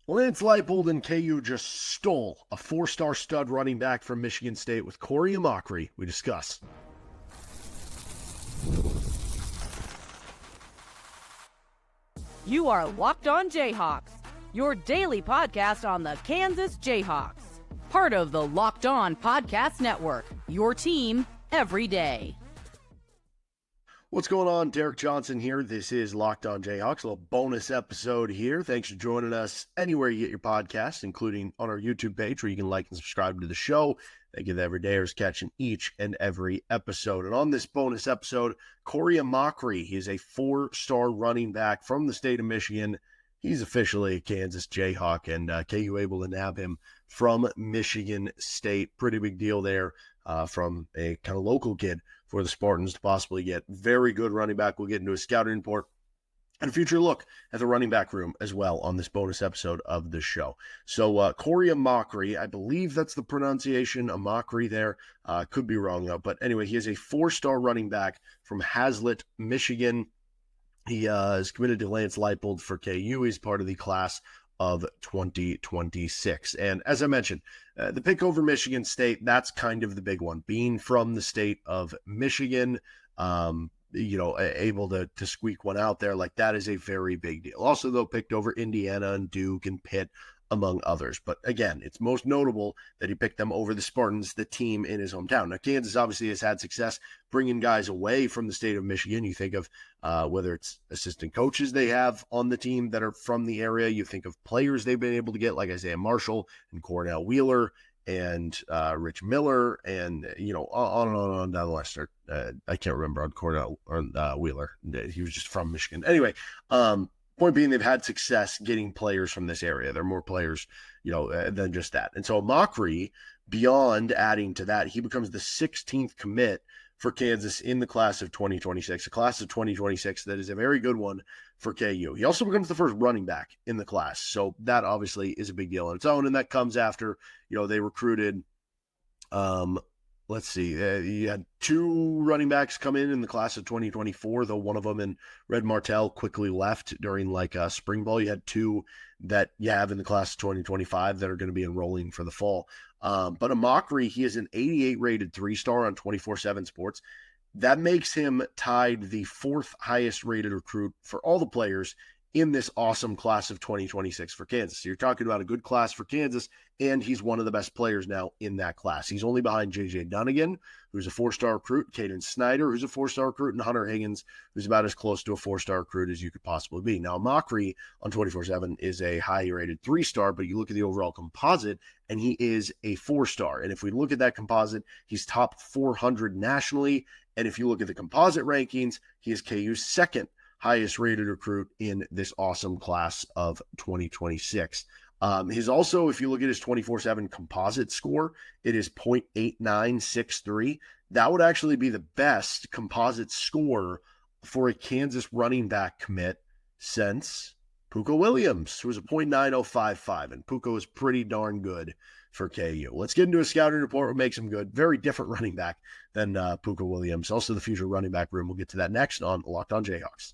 Lance Leipold and KU just stole a four-star stud running back from Michigan State with Kory Amachree. We discuss. You are Locked On Jayhawks, your daily podcast on the Kansas Jayhawks. Part of the Locked On Podcast Network, your team every day. What's going on? Derek Johnson here. This is Locked On Jayhawks, a little bonus episode here. Thanks for joining us anywhere you get your podcasts, including on our YouTube page where you can like and subscribe to the show. Thank you to everydayers catching each and every episode. And on this bonus episode, Kory Amachree, he is a four-star running back from the state of Michigan. He's officially a Kansas Jayhawk, and KU able to nab him from Michigan State. Pretty big deal there from a kind of local kid for the Spartans to possibly get very good running back. We'll get into a scouting report and a future look at the running back room as well on this bonus episode of the show. So Kory Amachree, I believe that's the pronunciation, Amachree there. Could be wrong though. But anyway, he is a four-star running back from Hazlet, Michigan. He is committed to Lance Leipold for KU. He's part of the class of 2026. And as I mentioned, the pick over Michigan State, that's kind of the big one. Being from the state of Michigan, able to squeak one out there, like that is a very big deal. Also, though, picked over Indiana and Duke and Pitt, among others. But again, it's most notable that he picked them over the Spartans, the team in his hometown. Now, Kansas obviously has had success bringing guys away from the state of Michigan. You think of whether it's assistant coaches they have on the team that are from the area. You think of players they've been able to get, like Isaiah Marshall and Cornell Wheeler and Rich Miller, and on and on down the list. I can't remember on Cornell or Wheeler. He was just from Michigan. Anyway, point being, they've had success getting players from this area. There are more players, than just that. And so Amachree, beyond adding to that, he becomes the 16th commit for Kansas in the class of 2026, a class of 2026 that is a very good one for KU. He also becomes the first running back in the class. So that obviously is a big deal on its own. And that comes after, they recruited, let's see, you had two running backs come in the class of 2024, though one of them in Red Martell quickly left during spring ball. You had two that you have in the class of 2025 that are going to be enrolling for the fall. But Amachree, he is an 88 rated 3-star on 24/7 Sports. That makes him tied the fourth highest rated recruit for all the players in this awesome class of 2026 for Kansas. So you're talking about a good class for Kansas, and he's one of the best players now in that class. He's only behind J.J. Dunnigan, who's a 4-star recruit, Caden Snyder, who's a 4-star recruit, and Hunter Higgins, who's about as close to a 4-star recruit as you could possibly be. Now, Amachree on 24/7 is a high-rated 3-star, but you look at the overall composite, and he is a 4-star. And if we look at that composite, he's top 400 nationally. And if you look at the composite rankings, he is KU's second highest rated recruit in this awesome class of 2026. His also, if you look at his 24/7 composite score, it is 0.8963. That would actually be the best composite score for a Kansas running back commit since Puka Williams, who was a 0.9055, and Puka was pretty darn good for KU. Let's get into a scouting report what makes him good. Very different running back than Puka Williams. Also the future running back room. We'll get to that next on Locked On Jayhawks.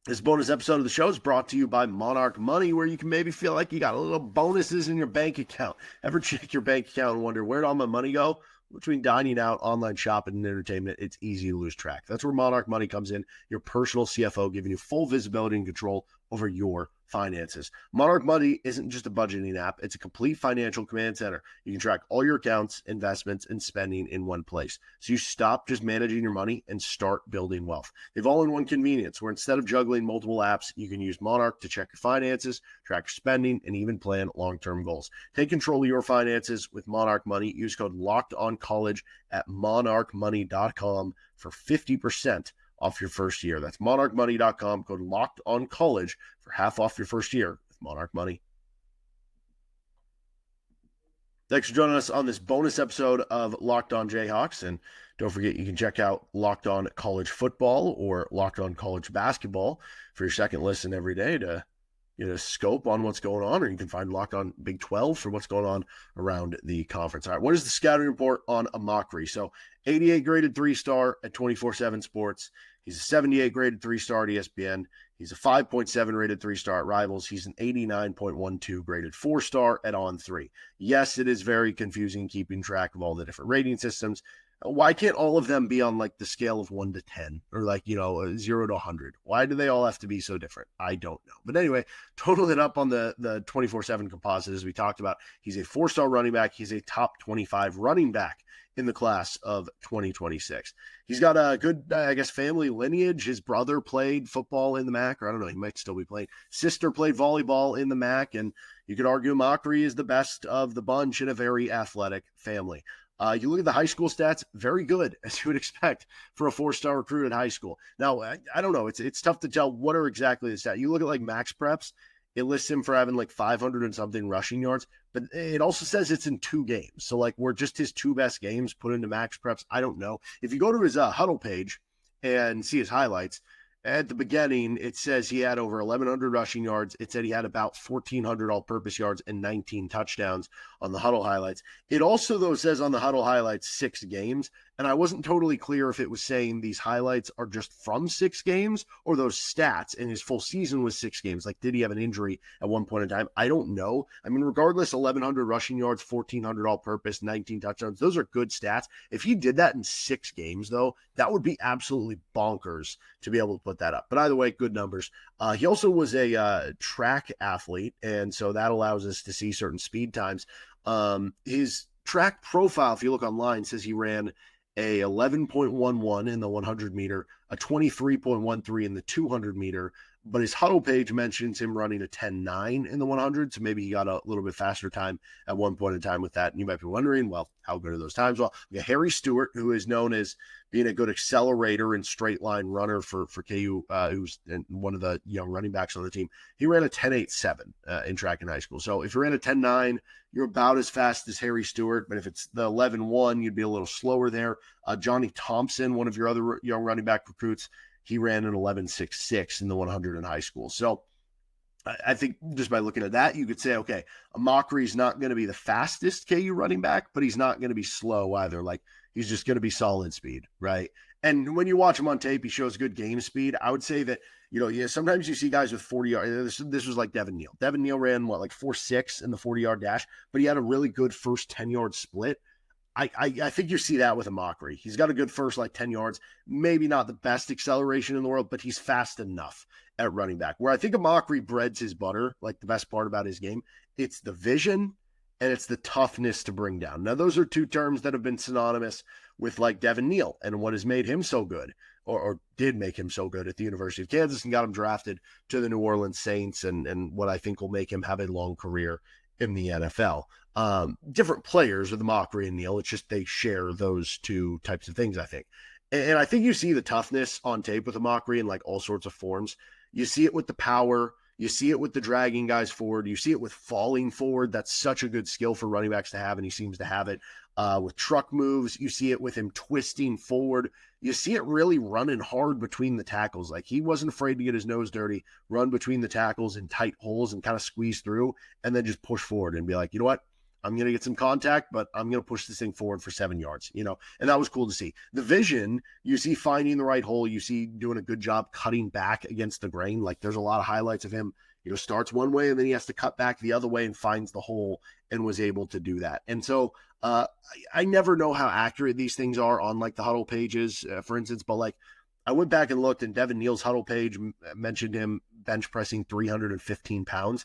This bonus episode of the show is brought to you by Monarch Money, where you can maybe feel like you got a little bonuses in your bank account. Ever check your bank account and wonder, where'd all my money go? Between dining out, online shopping, and entertainment, it's easy to lose track. That's where Monarch Money comes in, your personal CFO, giving you full visibility and control over your finances. Monarch Money isn't just a budgeting app. It's a complete financial command center. You can track all your accounts, investments, and spending in one place. So you stop just managing your money and start building wealth. They've all-in-one convenience where instead of juggling multiple apps, you can use Monarch to check your finances, track your spending, and even plan long-term goals. Take control of your finances with Monarch Money. Use code LOCKEDONCollege at monarchmoney.com for 50% off your first year. That's monarchmoney.com, code LOCKEDONCollege for half off your first year with Monarch Money. Thanks for joining us on this bonus episode of Locked On Jayhawks. And don't forget, you can check out Locked On College Football or Locked On College Basketball for your second listen every day to get a scope on what's going on, or you can find Locked On Big 12 for what's going on around the conference. All right, what is the scouting report on Amachree? So 88 graded 3-star at 24/7 Sports. He's a 78 graded 3-star at ESPN. He's a 5.7 rated 3-star at Rivals. He's an 89.12 graded 4-star at On3. Yes, it is very confusing keeping track of all the different rating systems. Why can't all of them be on like the scale of 1 to 10 or like, 0 to 100? Why do they all have to be so different? I don't know. But anyway, total it up on the 24/7 composite, as we talked about. He's a 4-star running back. He's a top 25 running back in the class of 2026. He's got a good, family lineage. His brother played football in the MAC, or I don't know, he might still be playing. Sister played volleyball in the MAC, and you could argue Amachree is the best of the bunch in a very athletic family. You look at the high school stats, very good, as you would expect for a 4-star recruit in high school. Now, I don't know. It's tough to tell what are exactly the stats. You look at like Max Preps, it lists him for having like 500 and something rushing yards, but it also says it's in 2 games. So like were just his 2 best games put into Max Preps? I don't know. If you go to his huddle page and see his highlights, at the beginning, it says he had over 1,100 rushing yards. It said he had about 1,400 all-purpose yards and 19 touchdowns on the huddle highlights. It also, though, says on the huddle highlights 6 games, and I wasn't totally clear if it was saying these highlights are just from 6 games or those stats, and his full season was 6 games. Like, did he have an injury at one point in time? I don't know. I mean, regardless, 1,100 rushing yards, 1,400 all-purpose, 19 touchdowns, those are good stats. If he did that in 6 games, though, that would be absolutely bonkers to be able to put that up. But either way, good numbers. He also was a track athlete, and so that allows us to see certain speed times. His track profile, if you look online, says he ran a 11.11 in the 100 meter, a 23.13 in the 200 meter, but his huddle page mentions him running a 10.9 in the 100, so maybe he got a little bit faster time at one point in time with that. And you might be wondering, well, how good are those times? Well, we got Harry Stewart, who is known as being a good accelerator and straight line runner for KU, who's one of the young running backs on the team. He ran a 10.87 in track in high school. So if you ran a 10.9, you're about as fast as Harry Stewart, but if it's the 11.1, you'd be a little slower there. Johnny Thompson, one of your other young running back recruits, he ran an 11.66 in the 100 in high school. So I think just by looking at that, you could say, okay, Amachree's not going to be the fastest KU running back, but he's not going to be slow either. Like, he's just going to be solid speed, right? And when you watch him on tape, he shows good game speed. I would say that, sometimes you see guys with 40 yards. This was like Devin Neal. Devin Neal ran, 4.6 in the 40-yard dash, but he had a really good first 10-yard split. I think you see that with Amachree. He's got a good first 10 yards, maybe not the best acceleration in the world, but he's fast enough at running back. Where I think Amachree breads his butter, like the best part about his game, it's the vision and it's the toughness to bring down. Now, those are 2 terms that have been synonymous with Devin Neal and what has made him so good, or did make him so good at the University of Kansas and got him drafted to the New Orleans Saints, and what I think will make him have a long career in the NFL. Different players with Amachree and Neal. It's just they share those 2 types of things, I think. And I think you see the toughness on tape with Amachree in all sorts of forms. You see it with the power. You see it with the dragging guys forward. You see it with falling forward. That's such a good skill for running backs to have, and he seems to have it. With truck moves, you see it with him twisting forward. You see it really running hard between the tackles. Like, he wasn't afraid to get his nose dirty, run between the tackles in tight holes and kind of squeeze through, and then just push forward and be like, you know what? I'm going to get some contact, but I'm going to push this thing forward for 7 yards, and that was cool to see. The vision, you see finding the right hole, you see doing a good job cutting back against the grain. Like, there's a lot of highlights of him, starts one way and then he has to cut back the other way and finds the hole and was able to do that. And so I never know how accurate these things are on the huddle pages, for instance, but I went back and looked, and Devin Neal's huddle page mentioned him bench pressing 315 pounds.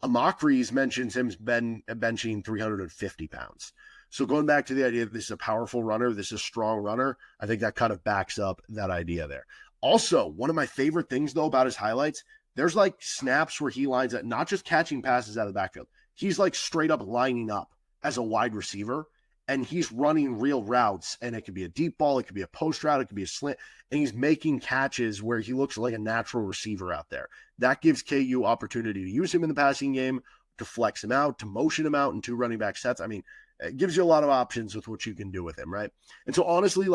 Amachree's mentions him benching 350 pounds. So going back to the idea that this is a powerful runner, this is a strong runner, I think that kind of backs up that idea there. Also, one of my favorite things, though, about his highlights, there's snaps where he lines up, not just catching passes out of the backfield. He's straight up lining up as a wide receiver, and he's running real routes, and it could be a deep ball, it could be a post route, it could be a slant, and he's making catches where he looks like a natural receiver out there. That gives KU opportunity to use him in the passing game, to flex him out, to motion him out in 2 running back sets. I mean, it gives you a lot of options with what you can do with him, right? And so honestly,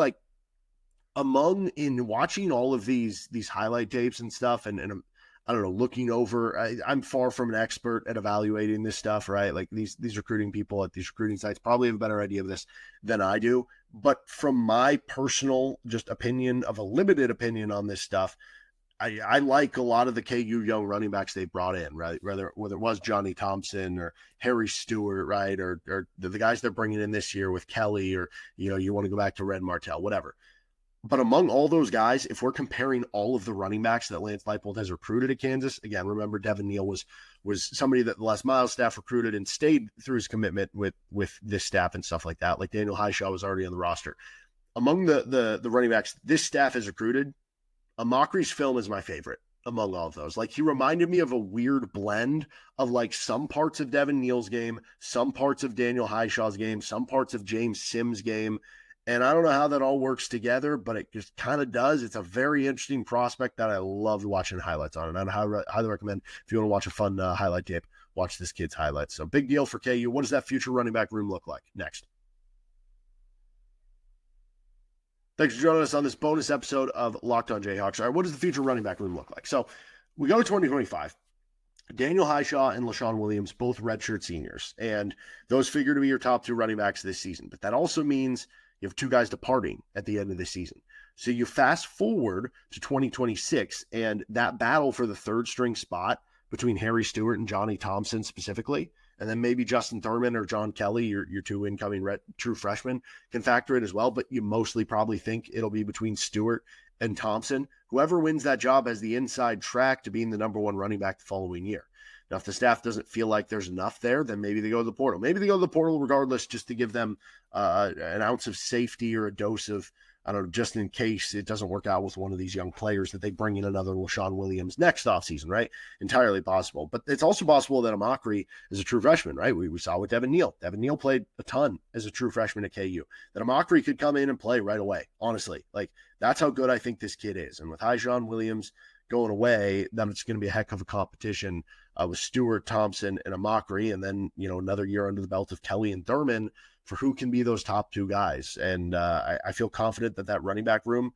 in watching all of these highlight tapes and stuff, and I don't know, looking over, I'm far from an expert at evaluating this stuff, right? These recruiting people at these recruiting sites probably have a better idea of this than I do. But from my personal just opinion, of a limited opinion on this stuff, I like a lot of the KU young running backs they brought in, right? Whether it was Johnny Thompson or Harry Stewart, right? Or the guys they're bringing in this year with Kelly, or, you want to go back to Red Martell, whatever. But among all those guys, if we're comparing all of the running backs that Lance Leipold has recruited at Kansas, again, remember Devin Neal was somebody that the Les Miles staff recruited and stayed through his commitment with this staff and stuff like that. Like Daniel Hishaw was already on the roster. Among the running backs this staff has recruited, Amachree's film is my favorite among all of those. Like, he reminded me of a weird blend of like some parts of Devin Neal's game, some parts of Daniel Hishaw's game, some parts of James Sims' game. And I don't know how that all works together, but it just kind of does. It's a very interesting prospect that I love watching highlights on. And I'd highly recommend, if you want to watch a fun highlight tape, watch this kid's highlights. So big deal for KU. What does that future running back room look like? Next. Thanks for joining us on this bonus episode of Locked On Jayhawks. All right, what does the future running back room look like? So we go to 2025. Daniel Hishaw and Leshon Williams, both redshirt seniors. And those figure to be your top two running backs this season. But that also means you have two guys departing at the end of the season. So you fast forward to 2026, and that battle for the third string spot between Harry Stewart and Johnny Thompson specifically, and then maybe Justin Thurman or John Kelly, your two incoming true freshmen, can factor in as well. But you mostly probably think it'll be between Stewart and Thompson. Whoever wins that job has the inside track to being the number one running back the following year. Now, if the staff doesn't feel like there's enough there, then maybe they go to the portal. Maybe they go to the portal regardless, just to give them an ounce of safety or a dose of, I don't know, just in case it doesn't work out with one of these young players, that they bring in another Leshon Williams next offseason, right? Entirely possible. But it's also possible that Amachree is a true freshman, right? We saw with Devin Neal. Devin Neal played a ton as a true freshman at KU. That Amachree could come in and play right away, honestly. Like, that's how good I think this kid is. And with Hishaw Williams going away, then it's going to be a heck of a competition with Stewart, Thompson, and Amachree, and then, another year under the belt of Kelly and Thurman for who can be those top two guys. And I feel confident that running back room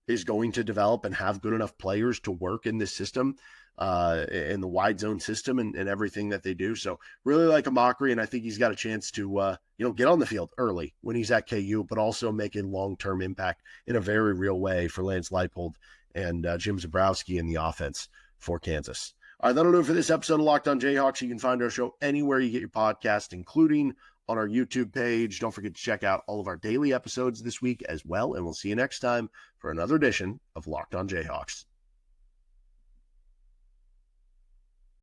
is going to develop and have good enough players to work in this system, in the wide zone system and everything that they do. So really like Amachree, and I think he's got a chance to, get on the field early when he's at KU, but also make a long-term impact in a very real way for Lance Leipold and Jim Zabrowski in the offense for Kansas. All right, that'll do it for this episode of Locked On Jayhawks. You can find our show anywhere you get your podcast, including on our YouTube page. Don't forget to check out all of our daily episodes this week as well, and we'll see you next time for another edition of Locked On Jayhawks.